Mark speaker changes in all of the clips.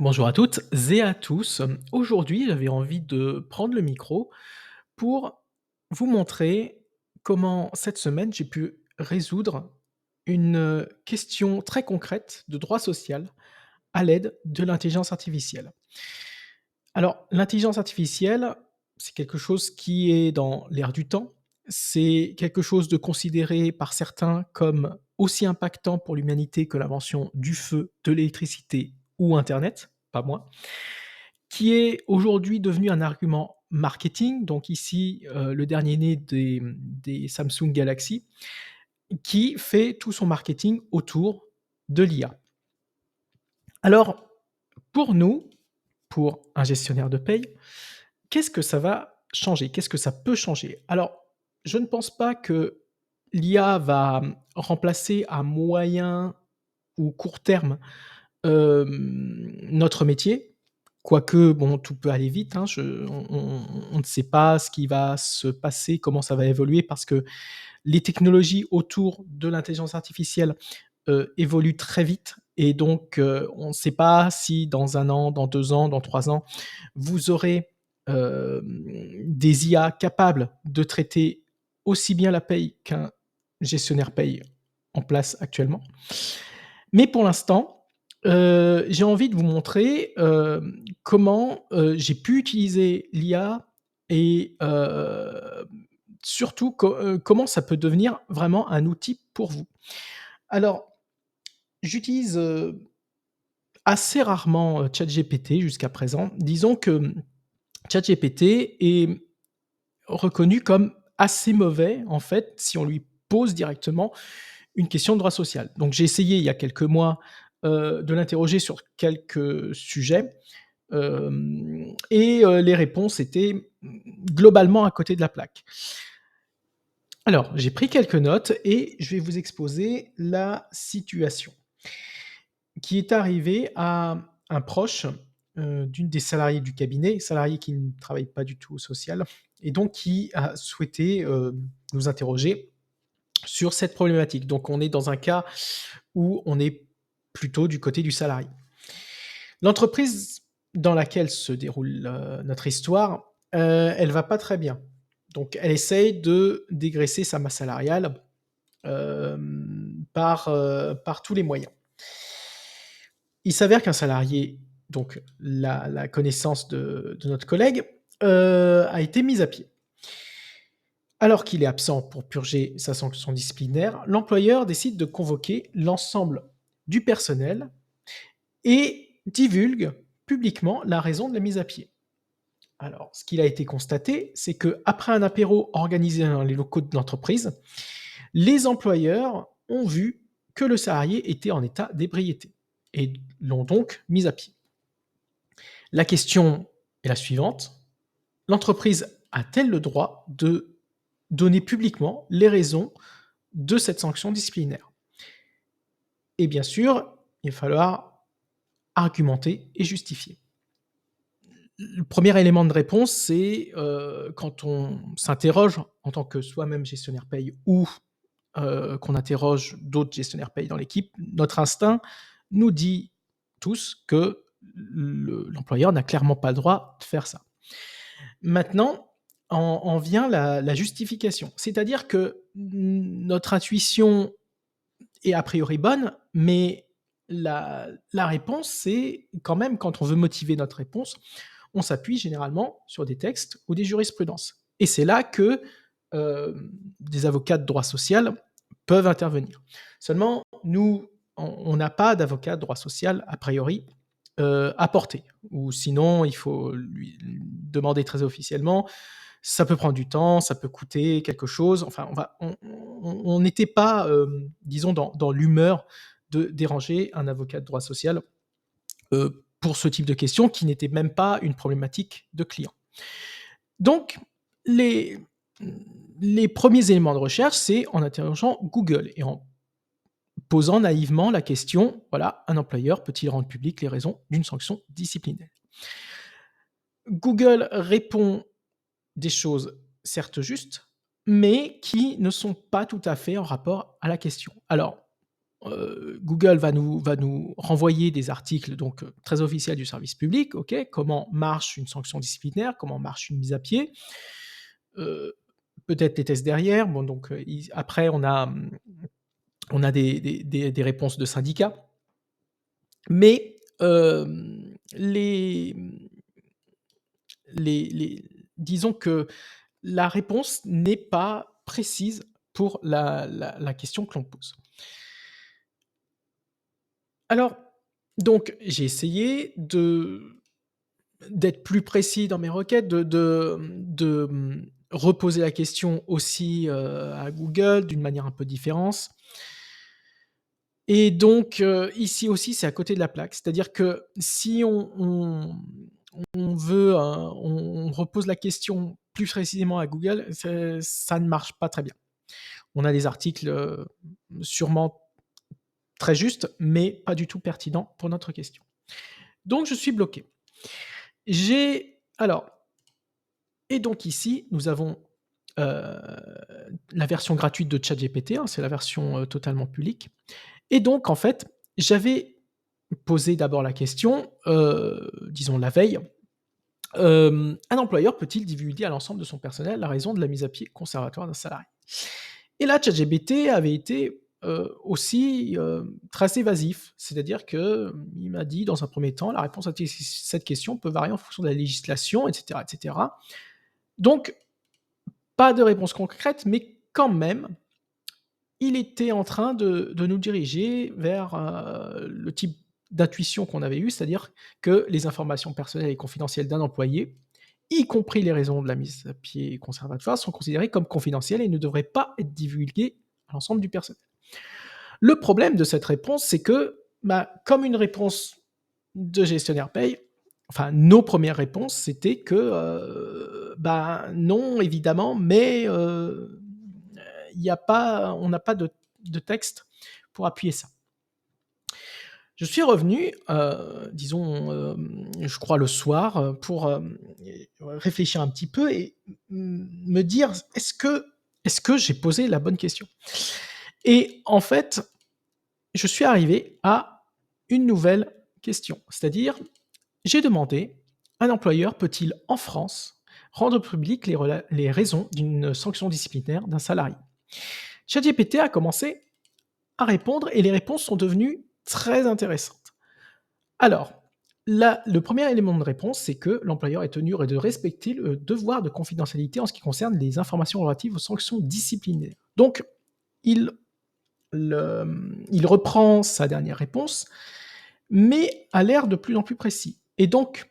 Speaker 1: Bonjour à toutes et à tous. Aujourd'hui, j'avais envie de prendre le micro pour vous montrer comment cette semaine j'ai pu résoudre une, question très concrète de droit social à l'aide de l'intelligence artificielle. Alors, l'intelligence artificielle, c'est quelque chose qui est dans l'air du temps. C'est quelque chose de considéré par certains comme aussi impactant pour l'humanité que l'invention du feu, de l'électricité ou internet, pas moins. Qui est aujourd'hui devenu un argument marketing, donc ici, le dernier né des Samsung Galaxy, qui fait tout son marketing autour de l'IA. Alors, pour nous, pour un gestionnaire de paye, qu'est-ce que ça va changer? Qu'est-ce que ça peut changer? Alors, je ne pense pas que l'IA va, remplacer à moyen ou court terme notre métier, quoique bon, tout peut aller vite, hein, on ne sait pas ce qui va se passer, comment ça va évoluer parce que les technologies autour de l'intelligence artificielle, évoluent très vite et donc on ne sait pas si dans 1 an, dans 2 ans, dans 3 ans, vous aurez, des IA capables de traiter aussi bien la paye qu'un gestionnaire paye en place actuellement. Mais pour l'instant, j'ai envie de vous montrer, comment, j'ai pu utiliser l'IA et surtout comment ça peut devenir vraiment un outil pour vous. Alors, j'utilise, assez rarement, ChatGPT jusqu'à présent. Disons que, ChatGPT est reconnu comme assez mauvais, en fait, si on lui pose directement une question de droit social. Donc j'ai essayé il y a quelques mois, de l'interroger sur quelques sujets, et les réponses étaient, globalement à côté de la plaque. Alors, j'ai pris quelques notes et je vais vous exposer la situation qui est arrivée à un proche, d'une des salariées du cabinet, salarié qui ne travaille pas du tout au social et donc qui a souhaité, nous interroger sur cette problématique. Donc on est dans un cas où on est plutôt du côté du salarié. L'entreprise dans laquelle se déroule, notre histoire, elle va pas très bien. Donc elle essaye de dégraisser sa masse salariale, par tous les moyens. Il s'avère qu'un salarié, donc la connaissance de notre collègue, a été mis à pied. Alors qu'il est absent pour purger sa sanction disciplinaire, l'employeur décide de convoquer l'ensemble du personnel et divulgue publiquement la raison de la mise à pied. Alors, ce qu'il a été constaté, c'est qu'après un apéro organisé dans les locaux de l'entreprise, les employeurs ont vu que le salarié était en état d'ébriété et l'ont donc mis à pied. La question est la suivante: l'entreprise a-t-elle le droit de donner publiquement les raisons de cette sanction disciplinaire? Et bien sûr, il va falloir argumenter et justifier. Le premier élément de réponse, c'est, quand on s'interroge en tant que soi-même gestionnaire paye ou, qu'on interroge d'autres gestionnaires paye dans l'équipe, notre instinct nous dit tous que l'employeur n'a clairement pas le droit de faire ça. Maintenant, en vient la justification. C'est-à-dire que notre intuition est a priori bonne, mais la réponse, c'est quand même quand on veut motiver notre réponse, on s'appuie généralement sur des textes ou des jurisprudences. Et c'est là que, des avocats de droit social peuvent intervenir. Seulement, nous, on n'a pas d'avocat de droit social a priori, à portée ou sinon il faut lui demander très officiellement. Ça peut prendre du temps, ça peut coûter quelque chose. Enfin, on n'était pas, disons dans l'humeur de déranger un avocat de droit social, pour ce type de questions qui n'était même pas une problématique de client. Donc les les premiers éléments de recherche, c'est en interrogeant Google et en posant naïvement la question, voilà: «Un employeur peut-il rendre publiques les raisons d'une sanction disciplinaire?» Google répond des choses certes justes, mais qui ne sont pas tout à fait en rapport à la question. Alors, Google va nous renvoyer des articles donc très officiels du service public, OK? Comment marche une sanction disciplinaire? Comment marche une mise à pied? Heu, Peut-être les tests derrière. Bon donc ils après on a des réponses de syndicats, mais les disons que la réponse n'est pas précise pour la question que l'on pose. Alors, donc j'ai essayé d'être plus précis dans mes requêtes, reposer la question aussi, à Google d'une manière un peu différente et donc ici aussi, c'est à côté de la plaque. C'est-à-dire que si on veut, on repose la question plus précisément à Google, ça ne marche pas très bien. On a des articles, sûrement très justes, mais pas du tout pertinents pour notre question. Donc je suis bloqué. J'ai alors et donc ici, nous avons, heu, la version gratuite de ChatGPT, hein, c'est la version, totalement publique et donc en fait, j'avais posé d'abord la question, disons la veille, «Un employeur peut-il divulguer à l'ensemble de son personnel la raison de la mise à pied conservatoire d'un salarié?» Et là, ChatGPT avait été, aussi, très évasif. C'est-à-dire que, il m'a dit dans un premier temps: «La réponse à cette question peut varier en fonction de la législation» et cetera et cetera. Donc pas de réponse concrète, mais quand même, il était en train de nous diriger vers, le type d'intuition qu'on avait eu, c'est-à-dire que les informations personnelles et confidentielles d'un employé, y compris les raisons de la mise à pied conservatoire, sont considérées comme confidentielles et ne devraient pas être divulguées à l'ensemble du personnel. Le problème de cette réponse, c'est que, bah, comme une réponse de gestionnaire paye, enfin nos premières réponses, c'était que, bah, non évidemment, mais, il y a pas on n'a pas de texte pour appuyer ça. Je suis revenu, disons, je crois le soir, pour, réfléchir un petit peu et me dire: «Est-ce que j'ai posé la bonne question?» Et en fait, je suis arrivé à une nouvelle question. C'est-à-dire, j'ai demandé: «Un employeur peut-il, en France, rendre publiques les raisons d'une sanction disciplinaire d'un salarié?» ChatGPT a commencé à répondre et les réponses sont devenues très intéressantes. Alors, là, le premier élément de réponse, c'est que l'employeur est tenu de respecter le devoir de confidentialité en ce qui concerne les informations relatives aux sanctions disciplinaires. Donc, il il reprend sa dernière réponse, mais a l'air de plus en plus précis. Et donc,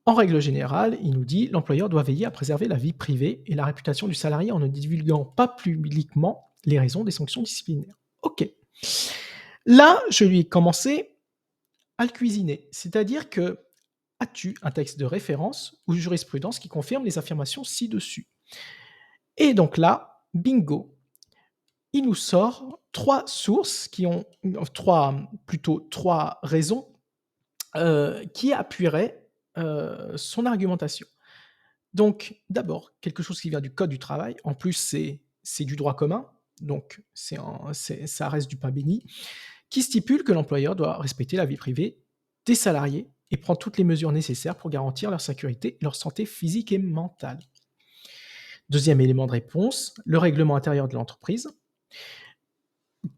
Speaker 1: en règle générale, il nous dit: «L'employeur doit veiller à préserver la vie privée et la réputation du salarié en ne divulguant pas publiquement les raisons des sanctions disciplinaires». OK. Là, je lui ai commencé à le cuisiner. C'est-à-dire que: «As-tu un texte de référence ou jurisprudence qui confirme les affirmations ci-dessus?» Et donc là, bingo, il nous sort 3 sources qui ont 3 plutôt 3 raisons, qui appuieraient, son argumentation. Donc d'abord, quelque chose qui vient du code du travail. En plus, c'est du droit commun, donc ça reste du pain béni, qui stipule que l'employeur doit respecter la vie privée des salariés et prend toutes les mesures nécessaires pour garantir leur sécurité et leur santé physique et mentale. Deuxième élément de réponse, le règlement intérieur de l'entreprise,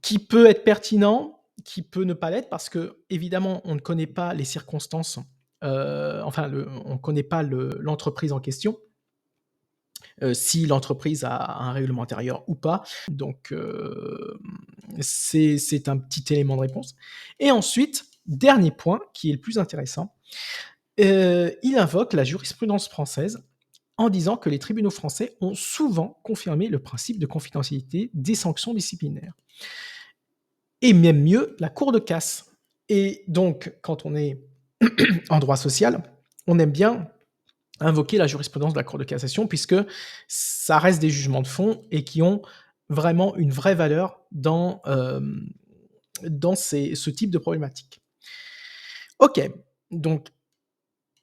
Speaker 1: qui peut être pertinent, qui peut ne pas l'être parce qu'évidemment, on ne connaît pas les circonstances, enfin on ne connaît pas l'entreprise en question, si l'entreprise a un règlement intérieur ou pas. Donc c'est un petit élément de réponse et ensuite, dernier point qui est le plus intéressant, il invoque la jurisprudence française en disant que les tribunaux français ont souvent confirmé le principe de confidentialité des sanctions disciplinaires et même mieux, la cour de casse et donc quand on est en droit social, on aime bien invoquer la jurisprudence de la Cour de cassation puisque ça reste des jugements de fond et qui ont vraiment une vraie valeur dans ce type de problématique. OK, donc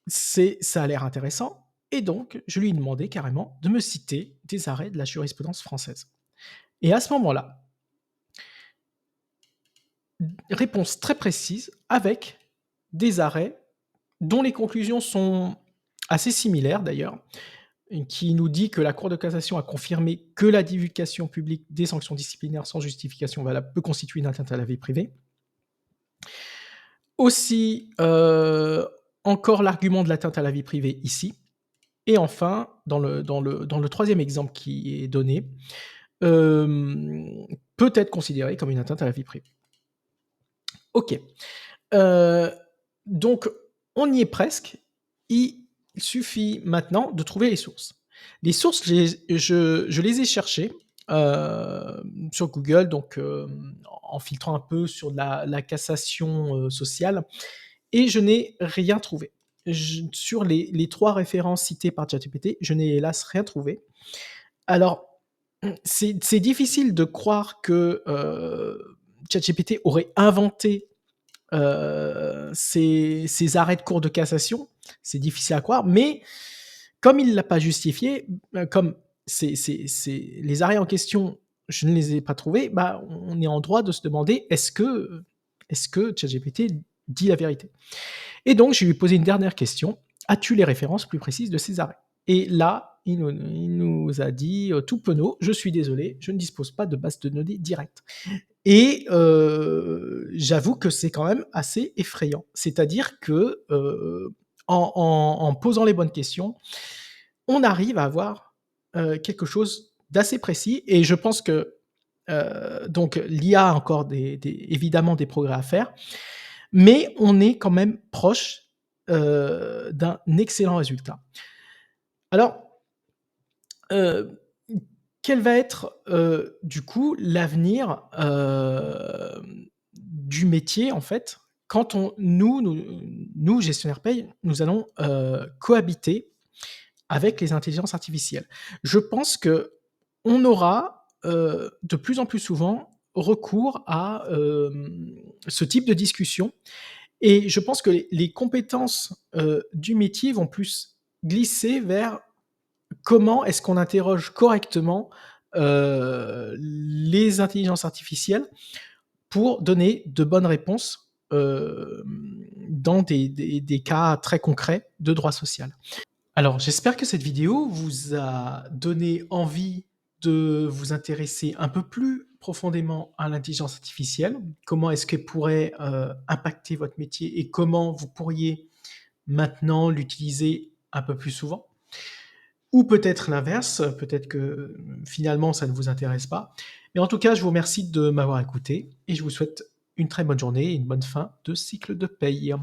Speaker 1: ça a l'air intéressant et donc je lui ai demandé carrément de me citer des arrêts de la jurisprudence française et à ce moment-là, réponse très précise avec des arrêts dont les conclusions sont assez similaires d'ailleurs, qui nous dit que la Cour de cassation a confirmé que la divulgation publique des sanctions disciplinaires sans justification valable peut constituer une atteinte à la vie privée. Aussi, encore l'argument de l'atteinte à la vie privée ici et enfin, dans le 3e exemple qui est donné, peut être considéré comme une atteinte à la vie privée. OK. Heu, donc on y est presque. Il suffit maintenant de trouver les sources. Les sources, je les ai cherchées, sur Google, donc en filtrant un peu sur la cassation, sociale et je n'ai rien trouvé. Sur les 3 références citées par ChatGPT, je n'ai hélas rien trouvé. Alors, c'est difficile de croire que, ChatGPT aurait inventé ces arrêts de cour de cassation, c'est difficile à croire, mais comme il ne l'a pas justifié, comme c'est les arrêts en question, je ne les ai pas trouvés, bah, on est en droit de se demander est-ce que ChatGPT dit la vérité? Et donc je lui ai posé une dernière question: «As-tu les références plus précises de ces arrêts?» Et là, il nous a dit, tout penaud: «Je suis désolé, je ne dispose pas de base de données directe». Et j'avoue que c'est quand même assez effrayant. C'est-à-dire que, en posant les bonnes questions, on arrive à avoir, quelque chose d'assez précis et je pense que, donc l'IA a encore des évidemment des progrès à faire, mais on est quand même proche, d'un excellent résultat. Alors, heu, quel va être, du coup, l'avenir, du métier, en fait, quand nous, gestionnaires paye, nous allons, cohabiter avec les intelligences artificielles? Je pense qu'on aura, de plus en plus souvent recours à, ce type de discussion et je pense que les compétences, du métier vont plus glisser vers comment est-ce qu'on interroge correctement, les intelligences artificielles pour donner de bonnes réponses, dans des cas très concrets de droit social. Alors j'espère que cette vidéo vous a donné envie de vous intéresser un peu plus profondément à l'intelligence artificielle. Comment est-ce qu'elle pourrait, impacter votre métier et comment vous pourriez maintenant l'utiliser un peu plus souvent? Ou peut-être l'inverse, peut-être que, finalement ça ne vous intéresse pas. Mais en tout cas, je vous remercie de m'avoir écouté et je vous souhaite une très bonne journée et une bonne fin de cycle de paye.